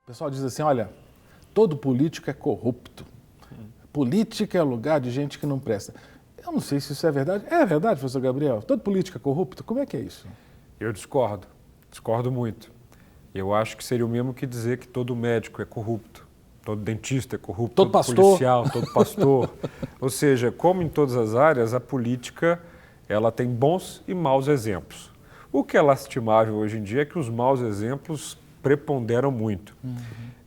O pessoal diz assim, olha, todo político é corrupto. Política é lugar de gente que não presta. Eu não sei se isso é verdade. É verdade, professor Gabriel? Todo político é corrupto? Como é que é isso? Eu discordo muito. Eu acho que seria o mesmo que dizer que todo médico é corrupto, todo dentista é corrupto, todo pastor. Policial, todo pastor. Ou seja, como em todas as áreas, a política ela tem bons e maus exemplos. O que é lastimável hoje em dia é que os maus exemplos preponderam muito.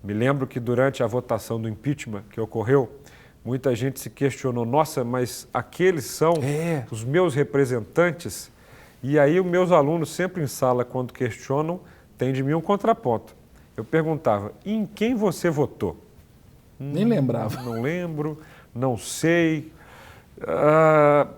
Me lembro que durante a votação do impeachment que ocorreu, muita gente se questionou, nossa, mas aqueles são os meus representantes? E aí os meus alunos sempre em sala, quando questionam, têm de mim um contraponto. Eu perguntava, em quem você votou? Nem lembrava. Não lembro, não sei.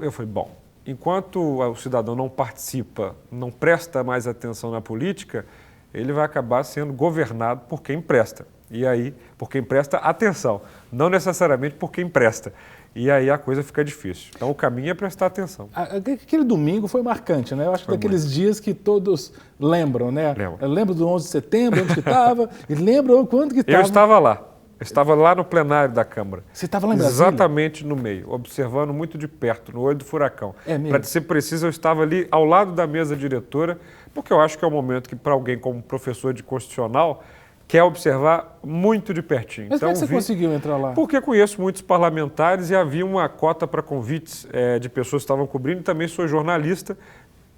Eu falei, bom, enquanto o cidadão não participa, não presta mais atenção na política, ele vai acabar sendo governado por quem presta. E aí, por quem presta atenção, não necessariamente por quem presta. E aí a coisa fica difícil. Então o caminho é prestar atenção. Aquele domingo foi marcante, né? Eu acho que daqueles dias que todos lembram, né? Eu lembro do 11 de setembro, onde que estava, e lembro quando que estava. Eu estava lá. Eu estava lá no plenário da Câmara. Você estava lá em Brasília? Exatamente no meio, observando muito de perto, no olho do furacão. É mesmo? Para ser preciso, eu estava ali ao lado da mesa diretora, porque eu acho que é um momento que, para alguém como professor de constitucional, quer observar muito de pertinho. Mas como é que você conseguiu entrar lá? Porque conheço muitos parlamentares e havia uma cota para convites de pessoas que estavam cobrindo. Também sou jornalista,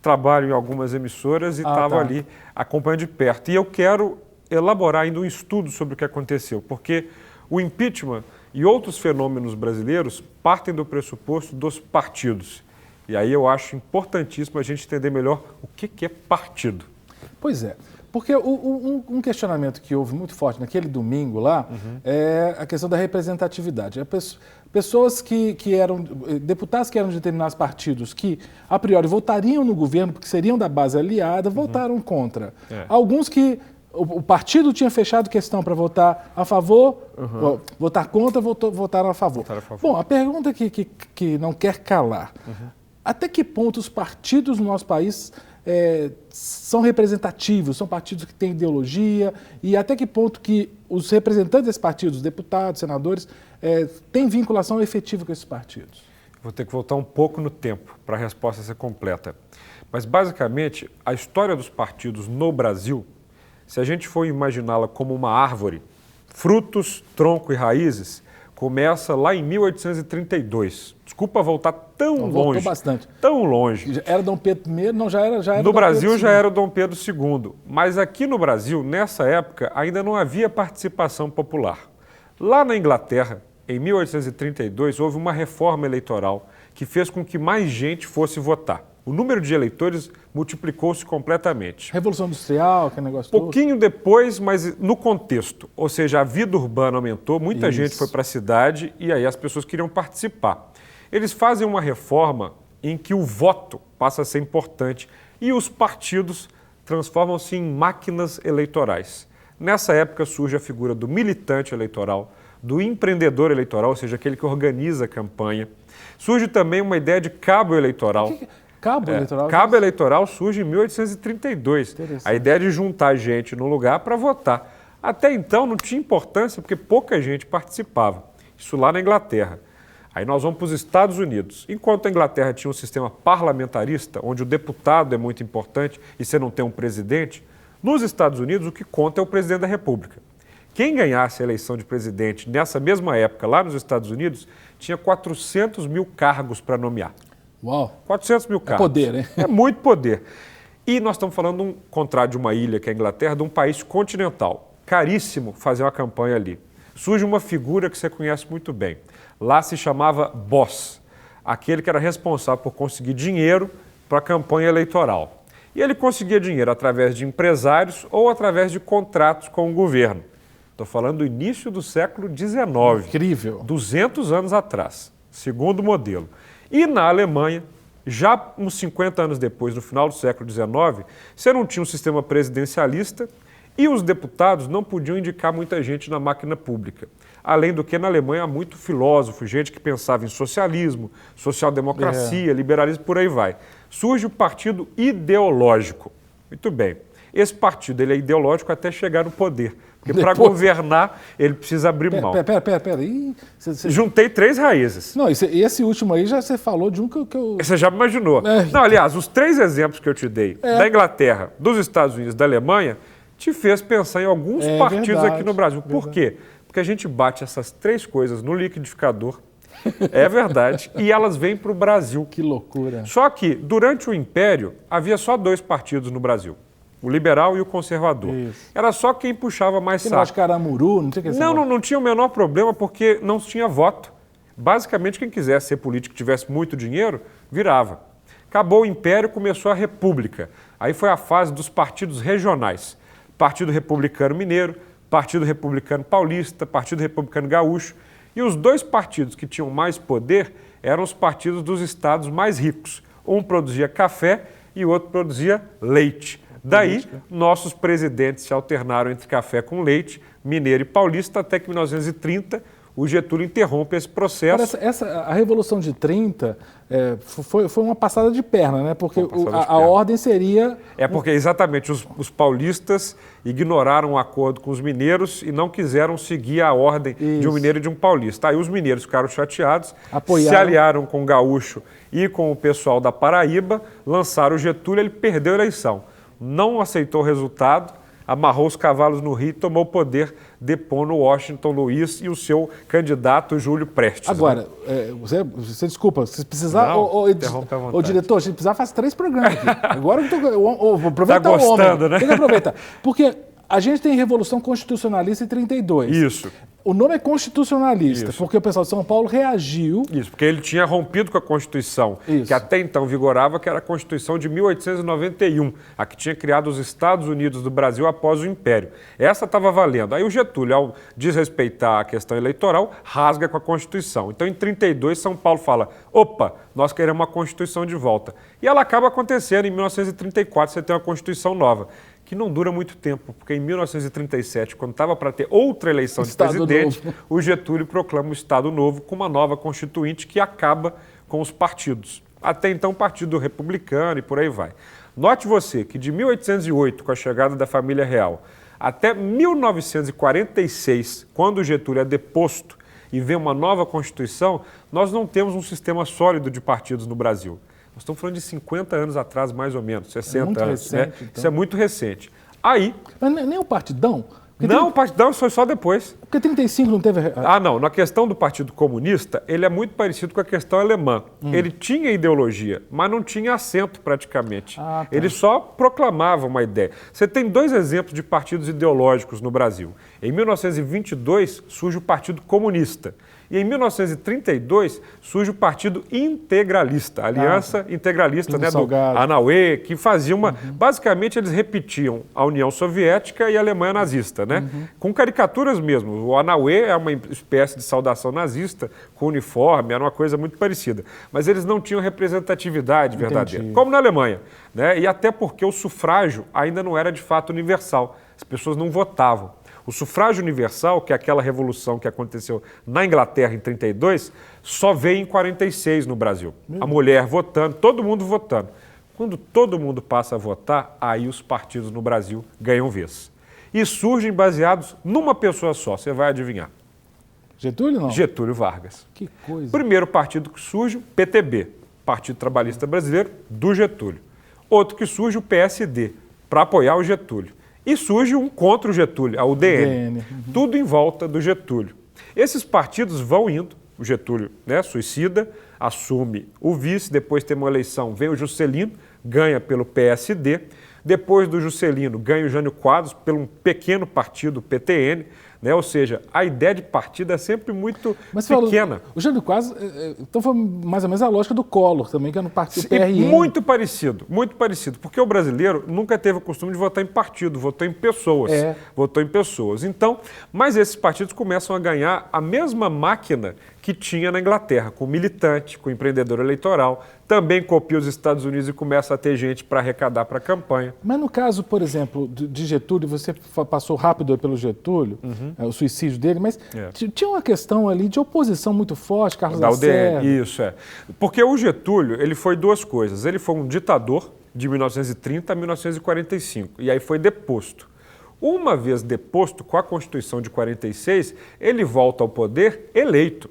trabalho em algumas emissoras e estava ali acompanhando de perto. E eu quero elaborar ainda um estudo sobre o que aconteceu, porque o impeachment e outros fenômenos brasileiros partem do pressuposto dos partidos. E aí eu acho importantíssimo a gente entender melhor o que é partido. Pois é, porque um questionamento que houve muito forte naquele domingo lá é a questão da representatividade. Pessoas que eram, deputados que eram de determinados partidos que, a priori, votariam no governo porque seriam da base aliada, votaram contra. Alguns que o partido tinha fechado questão para votar a favor, votar contra, votaram a favor. Bom, a pergunta que não quer calar, até que ponto os partidos no nosso país são representativos, são partidos que têm ideologia, e até que ponto que os representantes desses partidos, deputados, senadores, têm vinculação efetiva com esses partidos? Vou ter que voltar um pouco no tempo para a resposta ser completa. Mas, basicamente, a história dos partidos no Brasil, se a gente for imaginá-la como uma árvore, frutos, tronco e raízes, começa lá em 1832. Desculpa voltar tão longe. Voltou bastante. Tão longe. Era Dom Pedro I? Não, já era no Brasil já era o Dom Pedro II. Mas aqui no Brasil, nessa época, ainda não havia participação popular. Lá na Inglaterra, em 1832, houve uma reforma eleitoral que fez com que mais gente fosse votar. O número de eleitores multiplicou-se completamente. Revolução Industrial, aquele negócio todo. Pouquinho depois, mas no contexto. Ou seja, a vida urbana aumentou, muita gente foi para a cidade e aí as pessoas queriam participar. Eles fazem uma reforma em que o voto passa a ser importante e os partidos transformam-se em máquinas eleitorais. Nessa época surge a figura do militante eleitoral, do empreendedor eleitoral, ou seja, aquele que organiza a campanha. Surge também uma ideia de cabo eleitoral. Cabo eleitoral? Cabo eleitoral surge em 1832. A ideia de juntar gente no lugar para votar. Até então não tinha importância porque pouca gente participava. Isso lá na Inglaterra. Aí nós vamos para os Estados Unidos. Enquanto a Inglaterra tinha um sistema parlamentarista, onde o deputado é muito importante e você não tem um presidente, nos Estados Unidos o que conta é o presidente da República. Quem ganhasse a eleição de presidente nessa mesma época, lá nos Estados Unidos, tinha 400 mil cargos para nomear. Uau! 400 mil cargos. É poder, hein? É muito poder. E nós estamos falando, ao contrário de uma ilha, que é a Inglaterra, de um país continental. Caríssimo fazer uma campanha ali. Surge uma figura que você conhece muito bem. Lá se chamava boss, aquele que era responsável por conseguir dinheiro para a campanha eleitoral. E ele conseguia dinheiro através de empresários ou através de contratos com o governo. Estou falando do início do século XIX. Incrível. 200 anos atrás, segundo modelo. E na Alemanha, já uns 50 anos depois, no final do século XIX, você não tinha um sistema presidencialista e os deputados não podiam indicar muita gente na máquina pública. Além do que, na Alemanha há muito filósofo, gente que pensava em socialismo, social-democracia, liberalismo, por aí vai. Surge o partido ideológico. Muito bem. Esse partido ele é ideológico até chegar no poder. Porque para governar, ele precisa abrir mão. Pera. Juntei 3 raízes. Não, esse último aí já você falou de um que eu... Você já me imaginou. Não, aliás, os 3 exemplos que eu te dei, da Inglaterra, dos Estados Unidos, da Alemanha, te fez pensar em alguns partidos aqui no Brasil. Por quê? Porque a gente bate essas 3 coisas no liquidificador, é verdade, e elas vêm para o Brasil. Que loucura. Só que, durante o Império, havia só 2 partidos no Brasil. O liberal e o conservador. Isso. Era só quem puxava mais saco. De caramuru, não tinha que ser. Não tinha o menor problema porque não tinha voto. Basicamente, quem quisesse ser político e tivesse muito dinheiro, virava. Acabou o Império, começou a República. Aí foi a fase dos partidos regionais. Partido Republicano Mineiro, Partido Republicano Paulista, Partido Republicano Gaúcho. E os 2 partidos que tinham mais poder eram os partidos dos estados mais ricos. Um produzia café e o outro produzia leite. Daí, nossos presidentes se alternaram entre café com leite, mineiro e paulista, até que em 1930 o Getúlio interrompe esse processo. A Revolução de 30 foi uma passada de perna, né? Porque a ordem seria... Porque exatamente os paulistas ignoraram o acordo com os mineiros e não quiseram seguir a ordem de um mineiro e de um paulista. Aí os mineiros ficaram chateados, se aliaram com o gaúcho e com o pessoal da Paraíba, lançaram o Getúlio, ele perdeu a eleição. Não aceitou o resultado, amarrou os cavalos no rio e tomou o poder, depondo Washington Luiz e o seu candidato Júlio Prestes. Agora, você desculpa, se precisar... Ô, diretor, se precisar, faz 3 programas aqui. Agora eu vou aproveitar tá gostando, né? Tem que aproveitar. Porque a gente tem Revolução Constitucionalista em 32. Isso. O nome é constitucionalista, porque o pessoal de São Paulo reagiu... Isso, porque ele tinha rompido com a Constituição, que até então vigorava, que era a Constituição de 1891, a que tinha criado os Estados Unidos do Brasil após o Império. Essa estava valendo. Aí o Getúlio, ao desrespeitar a questão eleitoral, rasga com a Constituição. Então, em 32, São Paulo fala, opa, nós queremos uma Constituição de volta. E ela acaba acontecendo. Em 1934, você tem uma Constituição nova, que não dura muito tempo, porque em 1937, quando estava para ter outra eleição de presidente, o Getúlio proclama o Estado Novo com uma nova Constituinte que acaba com os partidos. Até então, Partido Republicano e por aí vai. Note você que de 1808, com a chegada da família real, até 1946, quando o Getúlio é deposto e vem uma nova Constituição, nós não temos um sistema sólido de partidos no Brasil. Nós estamos falando de 50 anos atrás, mais ou menos, 60 anos. Recente, né? então. Isso é muito recente. Aí... Mas nem o Partidão? Não, o Partidão foi só depois. Porque 35 não teve... Não. Na questão do Partido Comunista, ele é muito parecido com a questão alemã. Ele tinha ideologia, mas não tinha assento praticamente. Tá. Ele só proclamava uma ideia. Você tem 2 exemplos de partidos ideológicos no Brasil. Em 1922, surge o Partido Comunista. E em 1932 surge o Partido Integralista, a Aliança Integralista, né, do Anauê, que fazia uma... Basicamente, eles repetiam a União Soviética e a Alemanha nazista, né? Com caricaturas mesmo. O Anauê é uma espécie de saudação nazista, com uniforme, era uma coisa muito parecida. Mas eles não tinham representatividade verdadeira, como na Alemanha, né? E até porque o sufrágio ainda não era de fato universal. As pessoas não votavam. O sufrágio universal, que é aquela revolução que aconteceu na Inglaterra em 32, só veio em 46 no Brasil. A mulher votando, todo mundo votando. Quando todo mundo passa a votar, aí os partidos no Brasil ganham vez. E surgem baseados numa pessoa só, você vai adivinhar. Getúlio não? Getúlio Vargas. Que coisa. Primeiro partido que surge, o PTB, Partido Trabalhista Brasileiro, do Getúlio. Outro que surge, o PSD, para apoiar o Getúlio. E surge um contra o Getúlio, a UDN. Tudo em volta do Getúlio. Esses partidos vão indo, o Getúlio, né, suicida, assume o vice, depois tem uma eleição, vem o Juscelino, ganha pelo PSD, depois do Juscelino ganha o Jânio Quadros pelo um pequeno partido, o PTN, né? Ou seja, a ideia de partido é sempre muito pequena. O Jânio Quadros, então foi mais ou menos a lógica do Collor também, que é no partido PRN. Muito parecido, porque o brasileiro nunca teve o costume de votar em partido, votou em pessoas. Votou em pessoas. Então, mas esses partidos começam a ganhar a mesma máquina que tinha na Inglaterra, com militante, com empreendedor eleitoral, também copia os Estados Unidos e começa a ter gente para arrecadar para a campanha. Mas no caso, por exemplo, de Getúlio, você passou rápido pelo Getúlio, o suicídio dele, mas tinha uma questão ali de oposição muito forte, Carlos Lacerda. Isso, Porque o Getúlio, ele foi 2 coisas. Ele foi um ditador de 1930 a 1945, e aí foi deposto. Uma vez deposto com a Constituição de 46, ele volta ao poder eleito.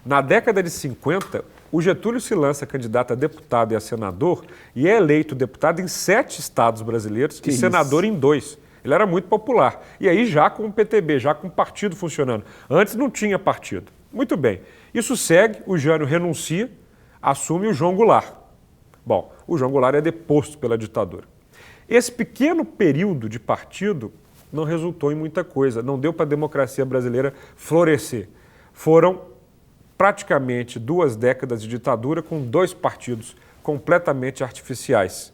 Na década de 50, o Getúlio se lança candidato a deputado e a senador e é eleito deputado em 7 estados brasileiros e senador em 2. Ele era muito popular. E aí já com o PTB, já com o partido funcionando. Antes não tinha partido. Muito bem. Isso segue, o Jânio renuncia, assume o João Goulart. Bom, o João Goulart é deposto pela ditadura. Esse pequeno período de partido não resultou em muita coisa, não deu para a democracia brasileira florescer. Foram praticamente 2 décadas de ditadura com 2 partidos completamente artificiais.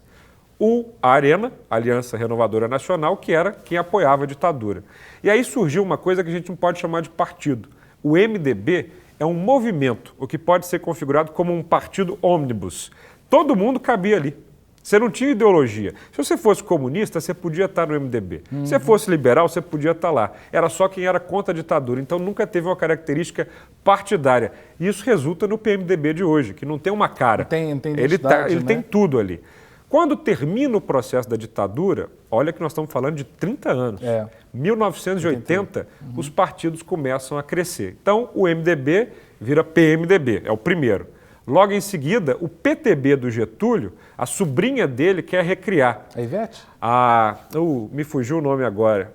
A Arena, Aliança Renovadora Nacional, que era quem apoiava a ditadura. E aí surgiu uma coisa que a gente não pode chamar de partido. O MDB é um movimento, o que pode ser configurado como um partido ônibus. Todo mundo cabia ali. Você não tinha ideologia. Se você fosse comunista, você podia estar no MDB. Se você fosse liberal, você podia estar lá. Era só quem era contra a ditadura. Então nunca teve uma característica partidária. E isso resulta no PMDB de hoje, que não tem uma cara. Não tem ele tem tudo ali. Quando termina o processo da ditadura, olha que nós estamos falando de 30 anos. 1980, os partidos começam a crescer. Então, o MDB vira PMDB, é o primeiro. Logo em seguida, o PTB do Getúlio, a sobrinha dele quer recriar. A Ivete? Me fugiu o nome agora.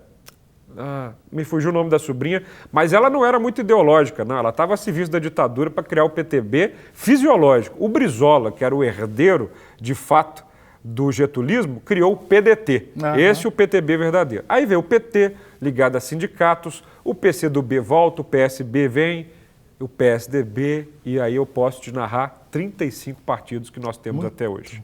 Me fugiu o nome da sobrinha, mas ela não era muito ideológica, não. Ela estava a serviço da ditadura para criar o PTB fisiológico. O Brizola, que era o herdeiro, de fato, do getulismo, criou o PDT. Esse é o PTB verdadeiro. Aí veio o PT, ligado a sindicatos, o PCdoB volta, o PSB vem, o PSDB, e aí eu posso te narrar 35 partidos que nós temos até hoje.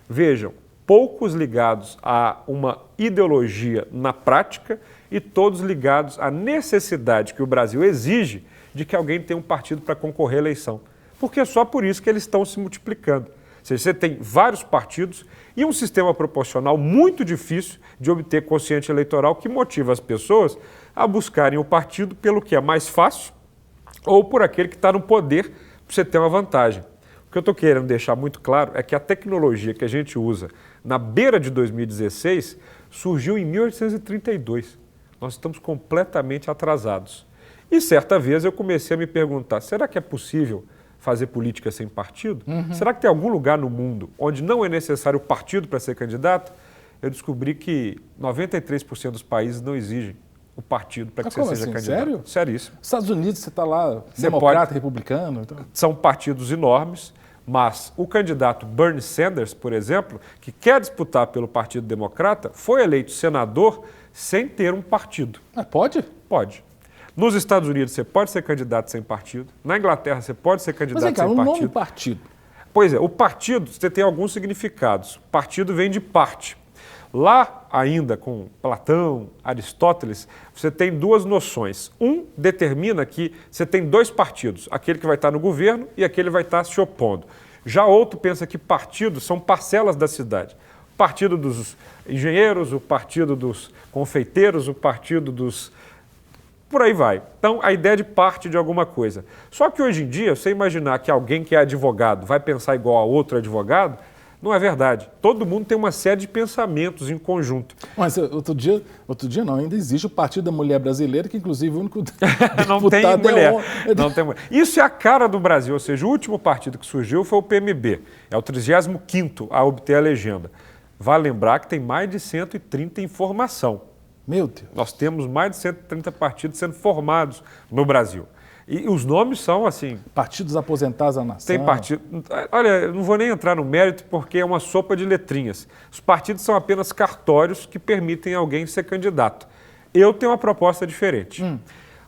Vejam, poucos ligados a uma ideologia na prática e todos ligados à necessidade que o Brasil exige de que alguém tenha um partido para concorrer à eleição. Porque é só por isso que eles estão se multiplicando. Ou seja, você tem vários partidos e um sistema proporcional muito difícil de obter quociente eleitoral que motiva as pessoas a buscarem o partido pelo que é mais fácil ou por aquele que está no poder para você ter uma vantagem. O que eu estou querendo deixar muito claro é que a tecnologia que a gente usa na beira de 2016 surgiu em 1832. Nós estamos completamente atrasados. E certa vez eu comecei a me perguntar, será que é possível fazer política sem partido? Será que tem algum lugar no mundo onde não é necessário partido para ser candidato? Eu descobri que 93% dos países não exigem o partido para que você seja candidato. Sério? Seríssimo. Estados Unidos, você está lá, democrata, republicano? Então... São partidos enormes, mas o candidato Bernie Sanders, por exemplo, que quer disputar pelo Partido Democrata, foi eleito senador sem ter um partido. Pode? Pode. Nos Estados Unidos, você pode ser candidato sem partido. Na Inglaterra, você pode ser candidato sem partido. Mas, o nome partido? Pois é, o partido, você tem alguns significados. Partido vem de parte. Lá, ainda com Platão, Aristóteles, você tem 2 noções. Um determina que você tem 2 partidos, aquele que vai estar no governo e aquele que vai estar se opondo. Já outro pensa que partidos são parcelas da cidade. O partido dos engenheiros, o partido dos confeiteiros, o partido dos... Por aí vai. Então, a ideia de parte de alguma coisa. Só que hoje em dia, você imaginar que alguém que é advogado vai pensar igual a outro advogado, não é verdade. Todo mundo tem uma série de pensamentos em conjunto. Mas outro dia não, ainda existe o Partido da Mulher Brasileira, que inclusive o único não tem mulher. Não tem mulher. Isso é a cara do Brasil, ou seja, o último partido que surgiu foi o PMB. É o 35º a obter a legenda. Vale lembrar que tem mais de 130 em formação. Meu Deus. Nós temos mais de 130 partidos sendo formados no Brasil. E os nomes são assim... Partidos aposentados à nação. Tem partido... Olha, eu não vou nem entrar no mérito porque é uma sopa de letrinhas. Os partidos são apenas cartórios que permitem alguém ser candidato. Eu tenho uma proposta diferente.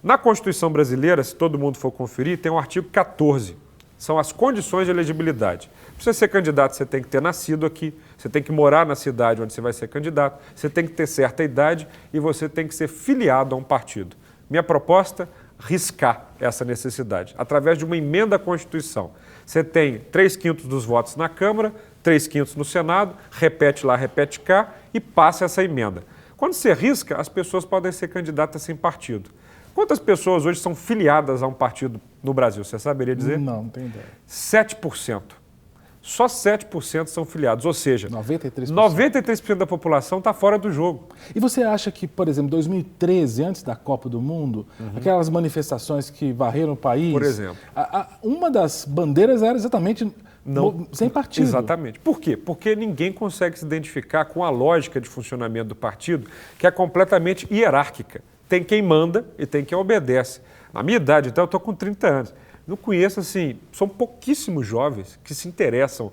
Na Constituição brasileira, se todo mundo for conferir, tem o artigo 14. São as condições de elegibilidade. Para você ser candidato, você tem que ter nascido aqui, você tem que morar na cidade onde você vai ser candidato, você tem que ter certa idade e você tem que ser filiado a um partido. Minha proposta, riscar essa necessidade, através de uma emenda à Constituição. Você tem 3/5 dos votos na Câmara, 3/5 no Senado, repete lá, repete cá e passa essa emenda. Quando você risca, as pessoas podem ser candidatas sem partido. Quantas pessoas hoje são filiadas a um partido no Brasil? Você saberia dizer? Não tenho ideia. 7%. Só 7% são filiados, ou seja, 93%. 93% da população está fora do jogo. E você acha que, por exemplo, 2013, antes da Copa do Mundo, aquelas manifestações que varreram o país... Por exemplo. Uma das bandeiras era exatamente sem partido. Exatamente. Por quê? Porque ninguém consegue se identificar com a lógica de funcionamento do partido, que é completamente hierárquica. Tem quem manda e tem quem obedece. Na minha idade, então, eu estou com 30 anos. Não conheço, assim, são pouquíssimos jovens que se interessam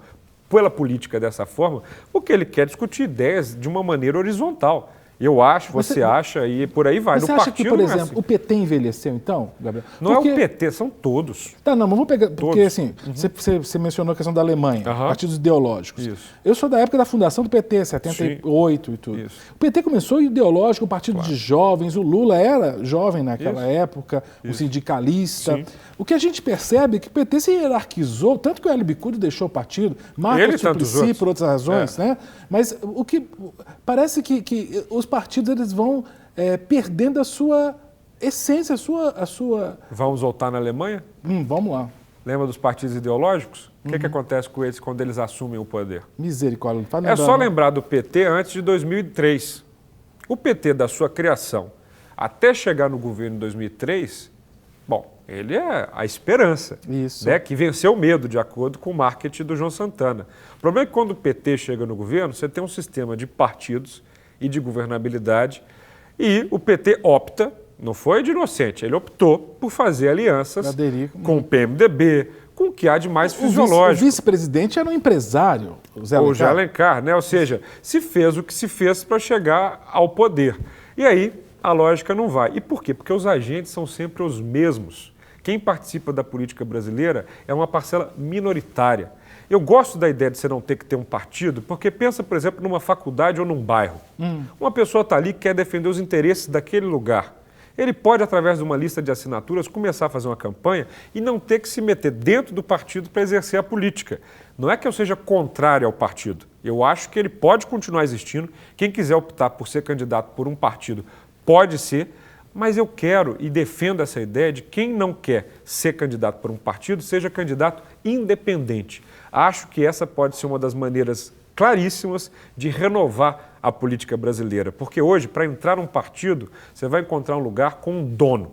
pela política dessa forma, porque ele quer discutir ideias de uma maneira horizontal. Eu acho, você acha, e por aí vai. Você acha que, por exemplo, o PT envelheceu, então, Gabriel? Não é o PT, são todos. Tá, não, mas vamos pegar, porque assim, você mencionou a questão da Alemanha, partidos ideológicos. Isso. Eu sou da época da fundação do PT, 78 e tudo. Isso. O PT começou ideológico, o partido de jovens, o Lula era jovem naquela época, o sindicalista. Sim. O que a gente percebe é que o PT se hierarquizou, tanto que o Hélio Bicudo deixou o partido, Marcos Suplicy por outras razões, né? Mas o que parece que os partidos eles vão perdendo a sua essência, a sua... Vamos voltar na Alemanha? Vamos lá. Lembra dos partidos ideológicos? O que acontece com eles quando eles assumem o poder? Misericórdia. É só lembrar do PT antes de 2003. O PT, da sua criação até chegar no governo em 2003, bom, ele é a esperança, né, que venceu o medo, de acordo com o marketing do João Santana. O problema é que quando o PT chega no governo, você tem um sistema de partidos e de governabilidade, e o PT opta, não foi de inocente, ele optou por fazer alianças com o PMDB, com o que há de mais fisiológico. O vice-presidente era um empresário, o Zé Alencar. O Zé Alencar, né? Ou seja, se fez o que se fez para chegar ao poder. E aí a lógica não vai. E por quê? Porque os agentes são sempre os mesmos. Quem participa da política brasileira é uma parcela minoritária. Eu gosto da ideia de você não ter que ter um partido, porque pensa, por exemplo, numa faculdade ou num bairro. Uma pessoa está ali que quer defender os interesses daquele lugar. Ele pode, através de uma lista de assinaturas, começar a fazer uma campanha e não ter que se meter dentro do partido para exercer a política. Não é que eu seja contrário ao partido. Eu acho que ele pode continuar existindo. Quem quiser optar por ser candidato por um partido pode ser, mas eu quero e defendo essa ideia de quem não quer ser candidato por um partido, seja candidato independente. Acho que essa pode ser uma das maneiras claríssimas de renovar a política brasileira. Porque hoje, para entrar num partido, você vai encontrar um lugar com um dono.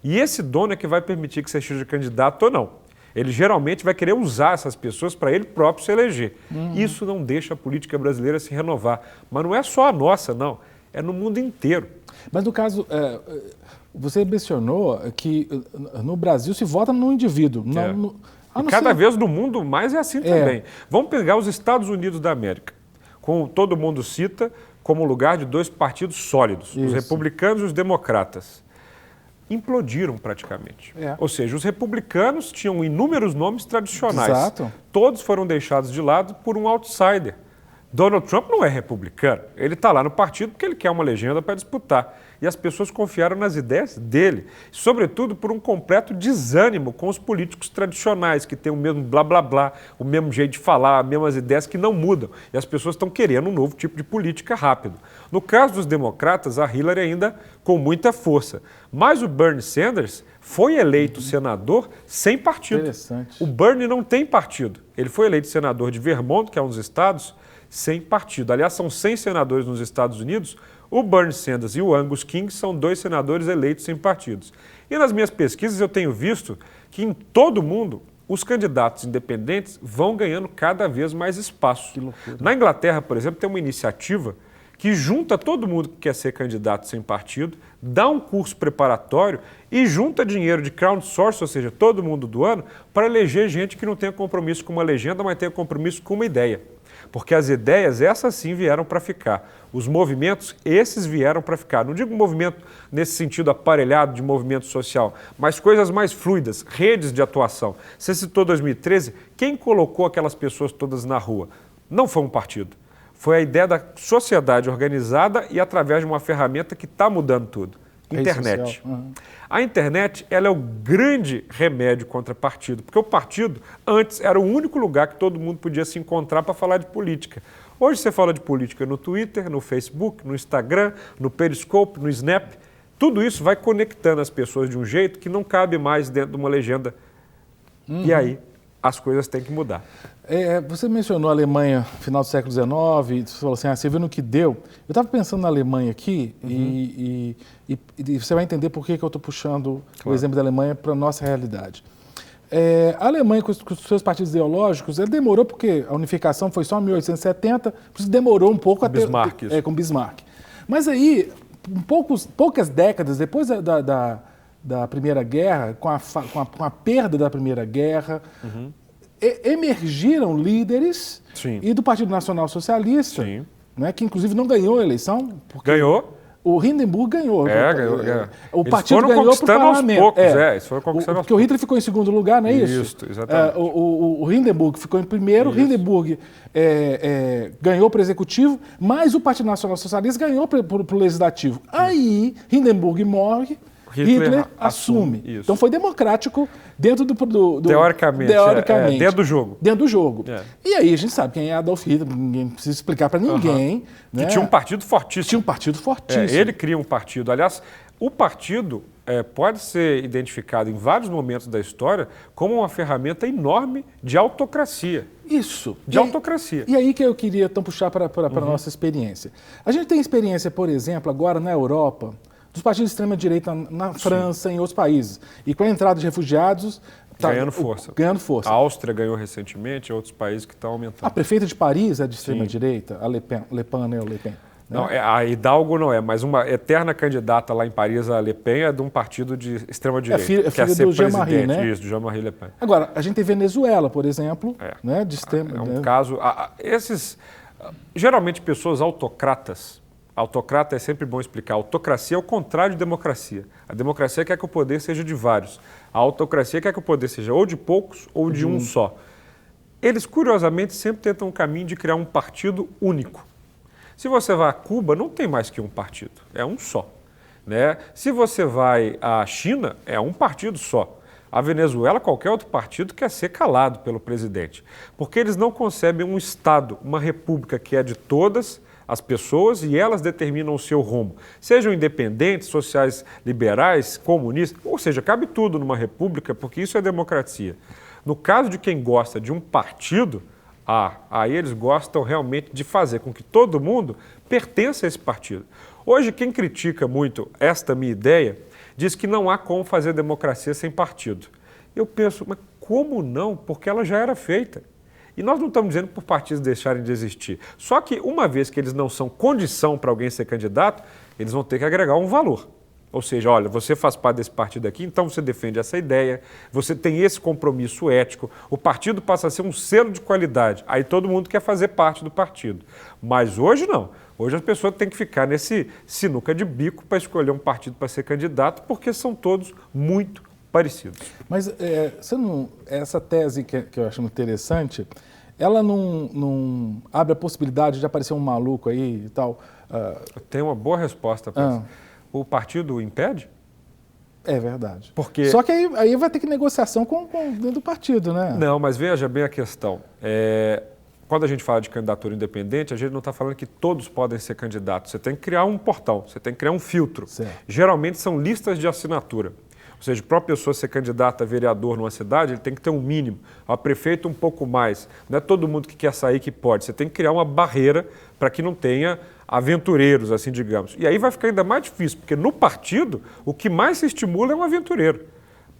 E esse dono é que vai permitir que você seja candidato ou não. Ele geralmente vai querer usar essas pessoas para ele próprio se eleger. Isso não deixa a política brasileira se renovar. Mas não é só a nossa, não. É no mundo inteiro. Mas no caso, você mencionou que no Brasil se vota no indivíduo. E cada vez no mundo mais é assim também. Vamos pegar os Estados Unidos da América, como todo mundo cita, como lugar de dois partidos sólidos, os republicanos e os democratas. Implodiram praticamente. Ou seja, os republicanos tinham inúmeros nomes tradicionais. Exato. Todos foram deixados de lado por um outsider. Donald Trump não é republicano. Ele está lá no partido porque ele quer uma legenda para disputar. E as pessoas confiaram nas ideias dele, sobretudo por um completo desânimo com os políticos tradicionais, que têm o mesmo blá, blá, blá, o mesmo jeito de falar, as mesmas ideias que não mudam. E as pessoas estão querendo um novo tipo de política rápido. No caso dos democratas, a Hillary ainda com muita força. Mas o Bernie Sanders foi eleito senador sem partido. Interessante. O Bernie não tem partido. Ele foi eleito senador de Vermont, que é um dos estados, sem partido. Aliás, são 100 senadores nos Estados Unidos. O Bernie Sanders e o Angus King são 2 senadores eleitos sem partidos. E nas minhas pesquisas eu tenho visto que em todo o mundo os candidatos independentes vão ganhando cada vez mais espaço. Que loucura. Na Inglaterra, por exemplo, tem uma iniciativa que junta todo mundo que quer ser candidato sem partido, dá um curso preparatório e junta dinheiro de crowdsourcing, ou seja, todo mundo doando, para eleger gente que não tenha compromisso com uma legenda, mas tenha compromisso com uma ideia. Porque as ideias, essas sim vieram para ficar. Os movimentos, esses vieram para ficar. Não digo movimento nesse sentido aparelhado de movimento social, mas coisas mais fluidas, redes de atuação. Você citou 2013, quem colocou aquelas pessoas todas na rua? Não foi um partido. Foi a ideia da sociedade organizada e através de uma ferramenta que está mudando tudo. Internet. A internet, ela é o grande remédio contra partido, porque o partido antes era o único lugar que todo mundo podia se encontrar para falar de política. Hoje você fala de política no Twitter, no Facebook, no Instagram, no Periscope, no Snap. Tudo isso vai conectando as pessoas de um jeito que não cabe mais dentro de uma legenda. E aí as coisas têm que mudar. Você mencionou a Alemanha, final do século XIX, você falou assim, você viu no que deu. Eu estava pensando na Alemanha aqui e você vai entender por que eu estou puxando o exemplo da Alemanha para a nossa realidade. A Alemanha, com os seus partidos ideológicos, ela demorou, porque a unificação foi só em 1870, por isso demorou um pouco com Bismarck. Mas aí, poucas décadas depois da Primeira Guerra, com a perda da Primeira Guerra, emergiram líderes e do Partido Nacional Socialista, né, que inclusive não ganhou a eleição. Ganhou? O Hindenburg ganhou. Ganhou. O partido ganhou para o parlamento. Eles foram conquistando porque o Hitler ficou em segundo lugar, não é isso? Isso, exatamente. O Hindenburg ficou em primeiro, o Hindenburg ganhou para o executivo, mas o Partido Nacional Socialista ganhou para o legislativo. Aí, Hindenburg morre, Hitler assume. Isso. Então foi democrático dentro do teoricamente. Dentro do jogo. Dentro do jogo. E aí a gente sabe quem é Adolf Hitler, ninguém precisa explicar para ninguém. Né? Que tinha um partido fortíssimo. Tinha um partido fortíssimo. Ele cria um partido. Aliás, o partido pode ser identificado em vários momentos da história como uma ferramenta enorme de autocracia. Isso. Autocracia. E aí que eu queria então puxar para a nossa experiência. A gente tem experiência, por exemplo, agora na Europa, dos partidos de extrema-direita na França e em outros países. E com a entrada de refugiados... Ganhando força. A Áustria ganhou recentemente, outros países que estão aumentando. A prefeita de Paris é de extrema-direita, a Le Pen, né? O Le Pen. Não, a Hidalgo não é, mas uma eterna candidata lá em Paris, a Le Pen, é de um partido de extrema-direita. Filha do Jean-Marie, né? Isso, do Jean-Marie Le Pen. Agora, a gente tem Venezuela, por exemplo, né? De extrema... É um caso... Geralmente, pessoas autocratas... Autocrata é sempre bom explicar. Autocracia é o contrário de democracia. A democracia quer que o poder seja de vários. A autocracia quer que o poder seja ou de poucos ou de um só. Eles, curiosamente, sempre tentam um caminho de criar um partido único. Se você vai a Cuba, não tem mais que um partido, é um só. Né? Se você vai à China, é um partido só. A Venezuela, qualquer outro partido quer ser calado pelo presidente. Porque eles não concebem um Estado, uma república que é de todas as pessoas e elas determinam o seu rumo. Sejam independentes, sociais liberais, comunistas, ou seja, cabe tudo numa república, porque isso é democracia. No caso de quem gosta de um partido, aí eles gostam realmente de fazer com que todo mundo pertença a esse partido. Hoje, quem critica muito esta minha ideia, diz que não há como fazer democracia sem partido. Eu penso, mas como não? Porque ela já era feita. E nós não estamos dizendo por partidos deixarem de existir. Só que uma vez que eles não são condição para alguém ser candidato, eles vão ter que agregar um valor. Ou seja, olha, você faz parte desse partido aqui, então você defende essa ideia, você tem esse compromisso ético, o partido passa a ser um selo de qualidade. Aí todo mundo quer fazer parte do partido. Mas hoje não. Hoje as pessoas têm que ficar nesse sinuca de bico para escolher um partido para ser candidato, porque são todos muito parecidos. Mas essa tese que eu acho interessante, ela não abre a possibilidade de aparecer um maluco aí e tal? Eu tenho uma boa resposta para isso. O partido impede? É verdade. Porque... Só que aí vai ter que negociação com dentro do partido, né? Não, mas veja bem a questão. Quando a gente fala de candidatura independente, a gente não está falando que todos podem ser candidatos. Você tem que criar um portal, você tem que criar um filtro. Certo. Geralmente são listas de assinatura. Ou seja, para uma pessoa ser candidata a vereador numa cidade, ele tem que ter um mínimo. A prefeito um pouco mais. Não é todo mundo que quer sair que pode. Você tem que criar uma barreira para que não tenha aventureiros, assim digamos. E aí vai ficar ainda mais difícil, porque no partido, o que mais se estimula é um aventureiro.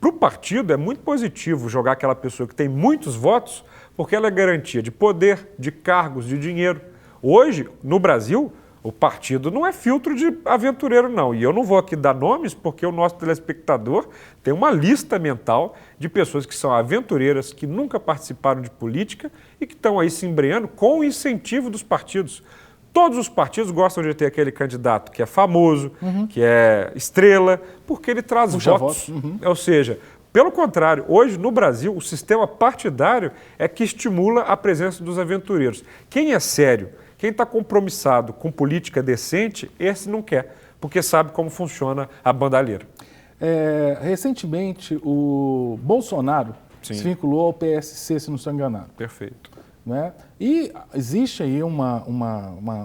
Para o partido é muito positivo jogar aquela pessoa que tem muitos votos, porque ela é garantia de poder, de cargos, de dinheiro. Hoje, no Brasil, o partido não é filtro de aventureiro, não. E eu não vou aqui dar nomes, porque o nosso telespectador tem uma lista mental de pessoas que são aventureiras, que nunca participaram de política e que estão aí se embrenhando com o incentivo dos partidos. Todos os partidos gostam de ter aquele candidato que é famoso, que é estrela, porque ele traz votos. Ou seja, pelo contrário, hoje no Brasil, o sistema partidário é que estimula a presença dos aventureiros. Quem é sério, quem está compromissado com política decente, esse não quer, porque sabe como funciona a bandalheira. Recentemente, o Bolsonaro se vinculou ao PSC, se não estou enganado. Perfeito. Né? E existe aí uma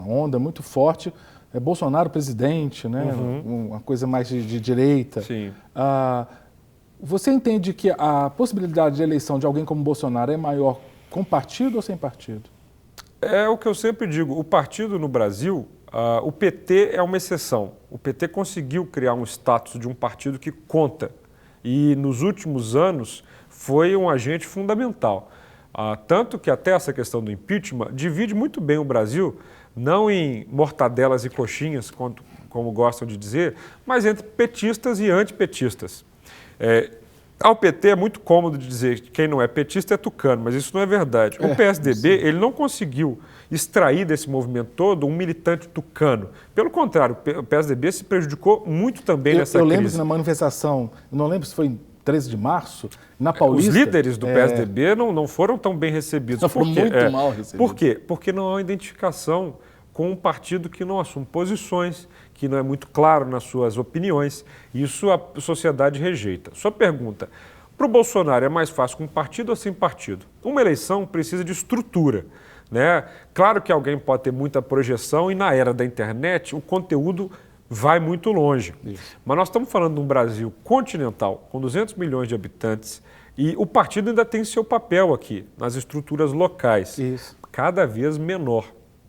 onda muito forte, Bolsonaro presidente, né? Uma coisa mais de direita. Sim. Você entende que a possibilidade de eleição de alguém como Bolsonaro é maior com partido ou sem partido? É o que eu sempre digo, o partido no Brasil, o PT é uma exceção. O PT conseguiu criar um status de um partido que conta e nos últimos anos foi um agente fundamental. Tanto que até essa questão do impeachment divide muito bem o Brasil, não em mortadelas e coxinhas, como gostam de dizer, mas entre petistas e antipetistas. Ao PT é muito cômodo de dizer que quem não é petista é tucano, mas isso não é verdade. O PSDB ele não conseguiu extrair desse movimento todo um militante tucano. Pelo contrário, o PSDB se prejudicou muito também nessa crise. Eu lembro que na manifestação, não lembro se foi em 13 de março, na Paulista... Os líderes do PSDB não foram tão bem recebidos. Não, foram muito mal recebidos. Por quê? Porque não há uma identificação com um partido que não assume posições, que não é muito claro nas suas opiniões. Isso a sociedade rejeita. Sua pergunta, para o Bolsonaro é mais fácil com partido ou sem partido? Uma eleição precisa de estrutura, né? Claro que alguém pode ter muita projeção e na era da internet o conteúdo vai muito longe. Isso. Mas nós estamos falando de um Brasil continental, com 200 milhões de habitantes, e o partido ainda tem seu papel aqui, nas estruturas locais, Isso. cada vez menor.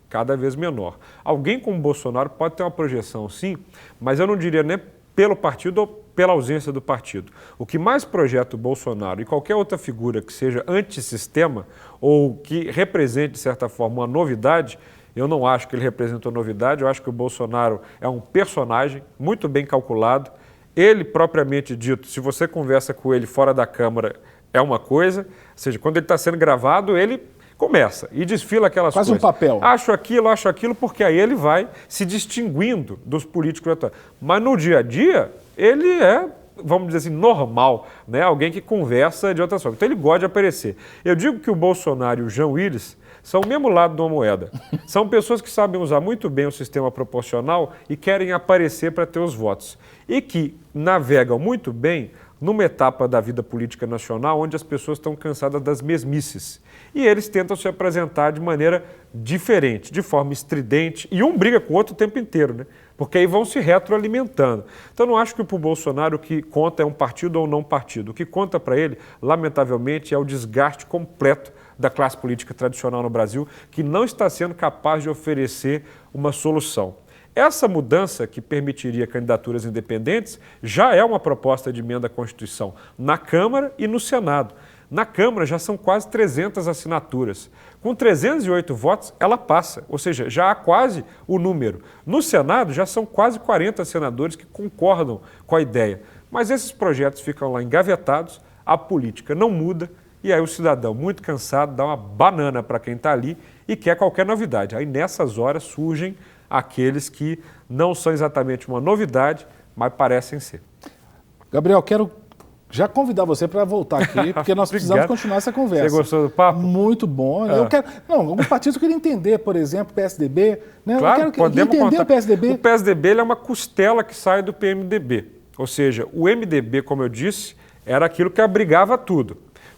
Cada vez menor. Alguém como Bolsonaro pode ter uma projeção, sim, mas eu não diria nem pelo partido ou pela ausência do partido. O que mais projeta o Bolsonaro e qualquer outra figura que seja antissistema ou que represente, de certa forma, uma novidade, eu não acho que ele representa uma novidade, eu acho que o Bolsonaro é um personagem muito bem calculado. Ele, propriamente dito, se você conversa com ele fora da Câmara, é uma coisa, ou seja, quando ele está sendo gravado, ele começa e desfila aquelas coisas. Quase um papel. Acho aquilo, porque aí ele vai se distinguindo dos políticos atuais. Mas no dia a dia, ele é, vamos dizer assim, normal, né? Alguém que conversa de outras formas. Então ele gosta de aparecer. Eu digo que o Bolsonaro e o Jean Willis são o mesmo lado de uma moeda. São pessoas que sabem usar muito bem o sistema proporcional e querem aparecer para ter os votos. E que navegam muito bem numa etapa da vida política nacional onde as pessoas estão cansadas das mesmices. E eles tentam se apresentar de maneira diferente, de forma estridente, e um briga com o outro o tempo inteiro, né? Porque aí vão se retroalimentando. Então não acho que para o Bolsonaro o que conta é um partido ou não partido. O que conta para ele, lamentavelmente, é o desgaste completo da classe política tradicional no Brasil, que não está sendo capaz de oferecer uma solução. Essa mudança, que permitiria candidaturas independentes, já é uma proposta de emenda à Constituição na Câmara e no Senado. Na Câmara já são quase 300 assinaturas. Com 308 votos, ela passa, ou seja, já há quase o número. No Senado já são quase 40 senadores que concordam com a ideia. Mas esses projetos ficam lá engavetados, a política não muda, e aí o cidadão, muito cansado, dá uma banana para quem está ali e quer qualquer novidade. Aí nessas horas surgem aqueles que não são exatamente uma novidade, mas parecem ser. Gabriel, quero já convidar você para voltar aqui, porque nós precisamos continuar essa conversa. Você gostou do papo? Muito bom. Alguns partidos eu queria entender, por exemplo, o PSDB. Né? Claro, eu quero entender contar. O PSDB. O PSDB ele é uma costela que sai do PMDB. Ou seja, o MDB, como eu disse, era aquilo que abrigava tudo.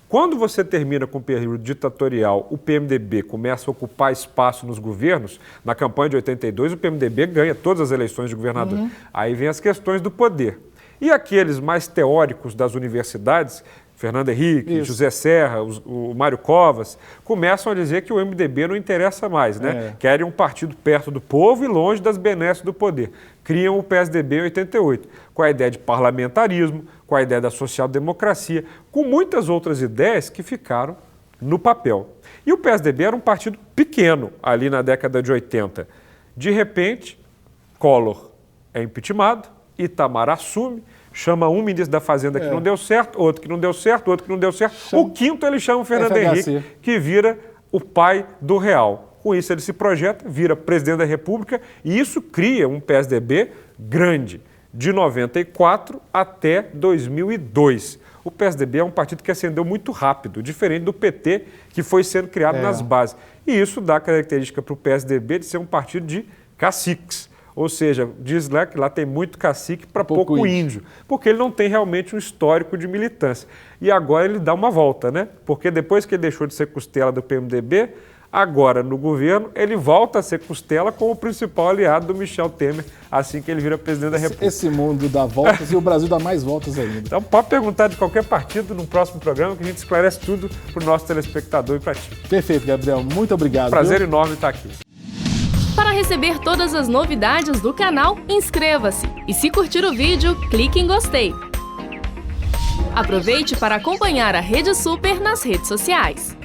Quando você termina com o período ditatorial, o PMDB começa a ocupar espaço nos governos. Na campanha de 82, o PMDB ganha todas as eleições de governador. Aí vem as questões do poder. E aqueles mais teóricos das universidades, Fernando Henrique, José Serra, o Mário Covas, começam a dizer que o MDB não interessa mais, né? Querem um partido perto do povo e longe das benesses do poder. Criam o PSDB em 88, com a ideia de parlamentarismo, com a ideia da social-democracia, com muitas outras ideias que ficaram no papel. E o PSDB era um partido pequeno ali na década de 80. De repente, Collor é impeachmentado, Itamar assume, chama um ministro da Fazenda que não deu certo, outro que não deu certo, outro que não deu certo. O quinto ele chama o Fernando Henrique, que vira o pai do Real. Com isso ele se projeta, vira presidente da República e isso cria um PSDB grande, de 94 até 2002. O PSDB é um partido que ascendeu muito rápido, diferente do PT, que foi sendo criado nas bases. E isso dá característica para o PSDB de ser um partido de caciques. Ou seja, diz lá que lá tem muito cacique para pouco índio, porque ele não tem realmente um histórico de militância. E agora ele dá uma volta, né? Porque depois que ele deixou de ser costela do PMDB, Agora, no governo, ele volta a ser costela como o principal aliado do Michel Temer, assim que ele vira presidente da República. Esse mundo dá voltas e o Brasil dá mais voltas ainda. Então pode perguntar de qualquer partido no próximo programa que a gente esclarece tudo para o nosso telespectador e para ti. Perfeito, Gabriel. Muito obrigado. Prazer enorme estar aqui. Para receber todas as novidades do canal, inscreva-se. E se curtir o vídeo, clique em gostei. Aproveite para acompanhar a Rede Super nas redes sociais.